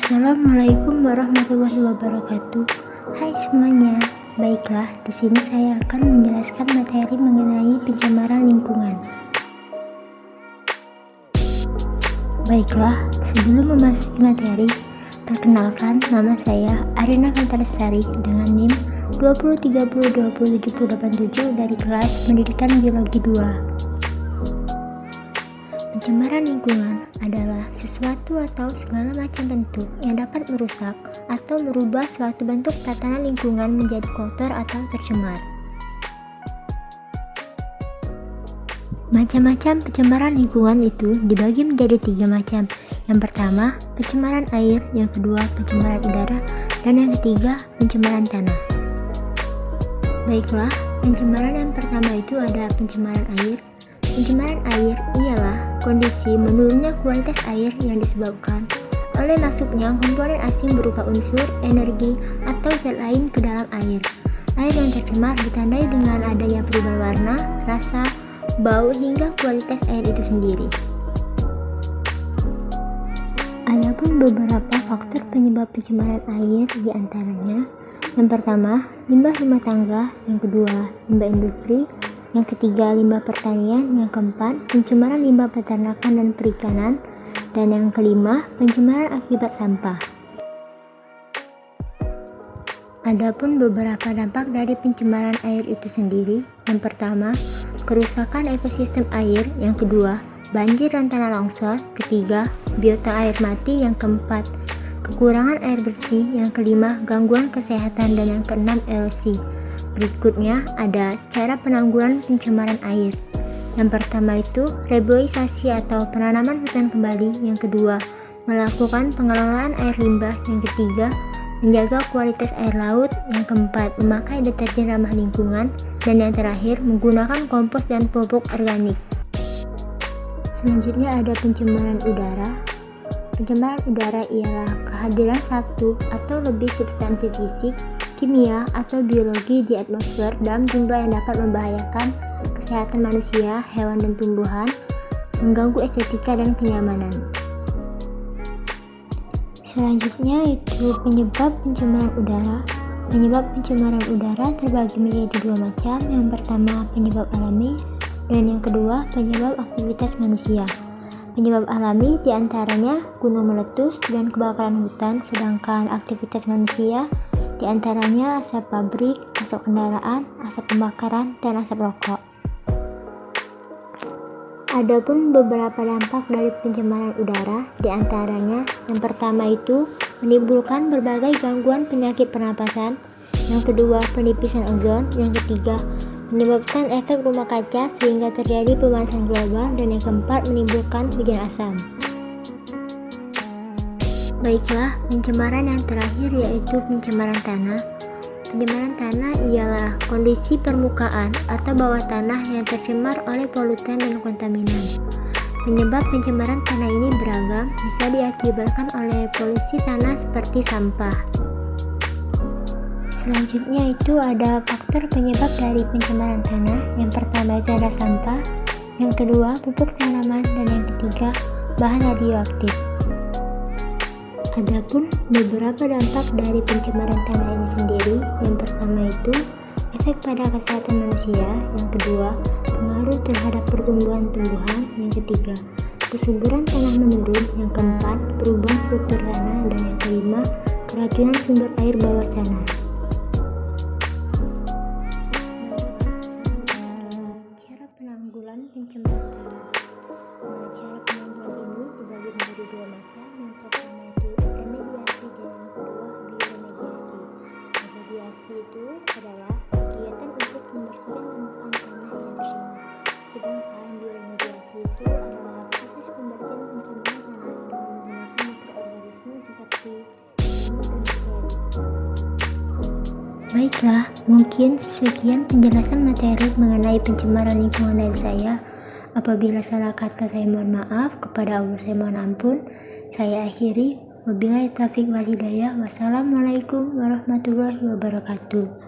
Assalamualaikum warahmatullahi wabarakatuh. Hai semuanya. Baiklah, di sini saya akan menjelaskan materi mengenai pencemaran lingkungan. Baiklah, sebelum memasuki materi, perkenalkan nama saya Arina Fantaresari dengan NIM 2030207087 dari kelas Pendidikan Biologi 2. Pencemaran lingkungan adalah sesuatu atau segala macam bentuk yang dapat merusak atau merubah suatu bentuk tatanan lingkungan menjadi kotor atau tercemar. Macam-macam pencemaran lingkungan itu dibagi menjadi 3 macam. Yang pertama, pencemaran air, yang kedua, pencemaran udara, dan yang ketiga, pencemaran tanah. Baiklah, pencemaran yang pertama itu ada pencemaran air. Pencemaran air ialah kondisi menurunnya kualitas air yang disebabkan oleh masuknya komponen asing berupa unsur, energi, atau zat lain ke dalam air. Air yang tercemar ditandai dengan adanya perubahan warna, rasa, bau, hingga kualitas air itu sendiri. Adapun beberapa faktor penyebab pencemaran air diantaranya: yang pertama, limbah rumah tangga, yang kedua, limbah industri, yang ketiga, limbah pertanian, yang keempat, pencemaran limbah peternakan dan perikanan, dan yang kelima, pencemaran akibat sampah. Adapun beberapa dampak dari pencemaran air itu sendiri: yang pertama, kerusakan ekosistem air, yang kedua, banjir dan tanah longsor, ketiga, biota air mati, yang keempat, kekurangan air bersih, yang kelima, gangguan kesehatan, dan yang keenam, erosi. Berikutnya ada cara penanggulangan pencemaran air. Yang pertama itu reboisasi atau penanaman hutan kembali, yang kedua melakukan pengelolaan air limbah, yang ketiga menjaga kualitas air laut, yang keempat memakai deterjen ramah lingkungan, dan yang terakhir menggunakan kompos dan pupuk organik. Selanjutnya ada pencemaran udara. Pencemaran udara ialah kehadiran satu atau lebih substansi fisik, kimia, atau biologi di atmosfer dalam jumlah yang dapat membahayakan kesehatan manusia, hewan, dan tumbuhan, mengganggu estetika dan kenyamanan. Selanjutnya itu penyebab pencemaran udara. Penyebab pencemaran udara terbagi menjadi 2 macam. Yang pertama, penyebab alami, dan yang kedua, penyebab aktivitas manusia. Penyebab alami diantaranya gunung meletus dan kebakaran hutan, sedangkan aktivitas manusia diantaranya asap pabrik, asap kendaraan, asap pembakaran, dan asap rokok. Adapun beberapa dampak dari pencemaran udara, diantaranya yang pertama itu menimbulkan berbagai gangguan penyakit pernapasan, yang kedua penipisan ozon, yang ketiga menyebabkan efek rumah kaca sehingga terjadi pemanasan global, dan yang keempat menimbulkan hujan asam. Baiklah, pencemaran yang terakhir yaitu pencemaran tanah. Pencemaran tanah ialah kondisi permukaan atau bawah tanah yang tercemar oleh polutan dan kontaminan. Penyebab pencemaran tanah ini beragam, bisa diakibatkan oleh polusi tanah seperti sampah. Selanjutnya itu ada faktor penyebab dari pencemaran tanah. Yang pertama itu ada sampah, yang kedua pupuk tanaman, dan yang ketiga bahan radioaktif. Adapun beberapa dampak dari pencemaran tanah ini sendiri, yang pertama itu efek pada kesehatan manusia, yang kedua pengaruh terhadap pertumbuhan tumbuhan, yang ketiga kesuburan tanah menurun, yang keempat perubahan struktur tanah, dan yang kelima keracunan sumber air bawah tanah. Cara penanggulangan pencemaran tanah. Cara penanggulangan ini dibagi menjadi 2 macam. Yang pertama itu remediasi, dan yang kedua bioremediasi. Remediasi itu adalah kegiatan untuk membersihkan permukaan tanah yang tercemar. Sedangkan bioremediasi itu adalah proses pembersihan pencemaran tanah dengan menggunakan mikroorganisme seperti nyamuk dan bakteri. Baiklah, mungkin sekian penjelasan materi mengenai pencemaran lingkungan dari saya. Apabila salah kata, saya mohon maaf. Kepada Allah saya mohon ampun. Saya akhiri. Wabillahi taufiq wal hidayah. Wassalamualaikum warahmatullahi wabarakatuh.